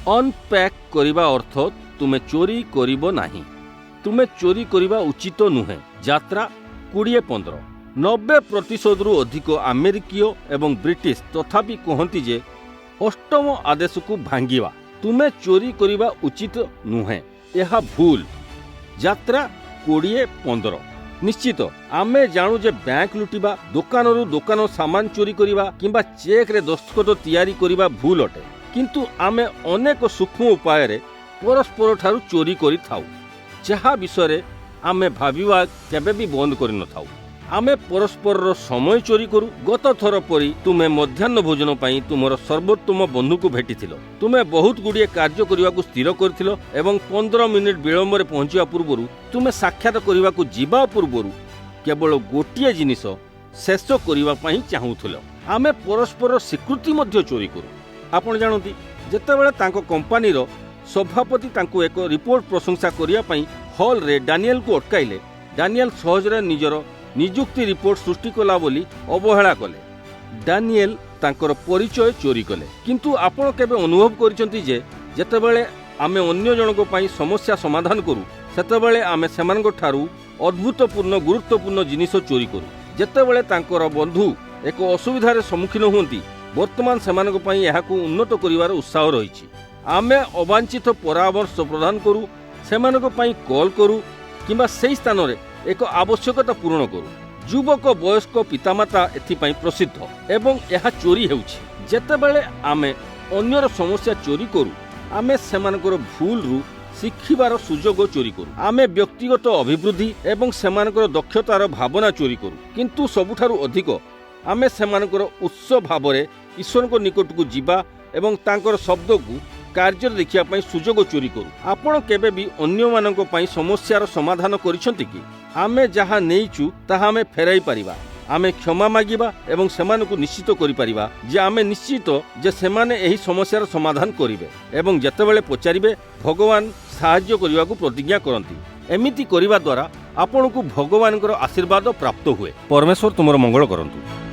Unpack करिबा अर्थ तुमे चोरी करिबो नाही। तुमे चोरी करिबा उचित नुहे। यात्रा 20-15 90% रु अधिक अमेरिकीय एवं ब्रिटिश तथापि कहती जे अष्टम आदेश को भांगिवा तुमे चोरी करिबा उचित नुहे, यह भूल। यात्रा 20-15 निश्चित आमे जानू जे बैंक लुटिबा, दुकानरू दुकान सामान चोरी करिबा किंबा चेक रे दस्तखत तैयारी करिबा भूल अटे, किंतु आमे अनेक सूक्ष्म उपाय रे परस्पर ठारू चोरी करि थाउ, जहा विषय आमे भाविबा केबे भी बंद करि न थाउ। आमे परस्पर समय चोरी करू। गत थर परी तुमे मध्याह्न भोजन पाई तुमर सर्वोत्तम बंधु को भेटिथिलो। तुमे बहुत गुड़िए कार्य करिबा को स्थिर करथिलो एवं 15 मिनिट विलंब रे पहुंचिया पूर्वरु तुमे साक्षात करिबा को जीवा पूर्वरु केवल गोटिए जिनिस शेष करिबा पाई चाहूथिलो। आमे परस्पर स्वीकृति मध्य चोरी करू। आपण जानती जेतेबेले तांको कंपनी रो सभापति तांको एक रिपोर्ट प्रशंसा करिया पाई हॉल रे डानियल को अटकाइले, डानियल सहजरे निजर निजुक्ति रिपोर्ट सृष्टि कला बोली अवहेला कले। डानियल तांकर परिचय चोरी कले। किंतु आपण केबे अनुभव करिसंती जे जेतेबेले आमे अन्य जनक पई समस्या समाधान करू सेतेबेले आमे सेमानक ठारू अद्भुतपूर्ण गुरुत्वपूर्ण जिनिस चोरी करू। जेतेबेले तांकर बंधु एक असुविधा रे सम्मुखीन होंती वर्तमान सेमानक पई एहाकू उन्नत करिवार उत्साह रहिछि। आमे अवांछित परामर्श प्रदान करू, सेमानक पई कॉल करू किंबा सेही स्थान रे एक आवश्यकता पूर्ण करू। युवक वयस्क पितामाता एथिपाई प्रसिद्ध एवं यह चोरी हेउछि। जेतेबेले आमे अन्यर समस्या चोरी करू आमे सेमानकर भूल रु शिखिबार सुजोग चोरी करू। आमे व्यक्तिगत अभिवृद्धि एवं सेमानकर दक्षतार भावना चोरी करू, किंतु सबुठारु अधिक आमे सेमानकर उत्स भावरे ईश्वर निकट को जीवा एवं तांकर शब्द को कार्य देखिया पाई सुजोग चोरी करू। आपण केबे भी अन्य मानक पाई समस्यार समाधान करिसंती कि आमे जहा नेइचु ताहा आमे फेराई परिबा। आमे क्षमा मागिबा एवं सेमानकु निश्चित करि परिबा जे आमे निश्चित जे सेमाने एही समस्यार समाधान करिवे एवं जेतेबेले पचारिबे भगवान साहाय्य करिवाकु प्रतिज्ञा करंती। एमिति करिबा द्वारा आपणकु भगवानकर आशीर्वाद प्राप्त हुए। परमेश्वर तुमर मंगल करंतु।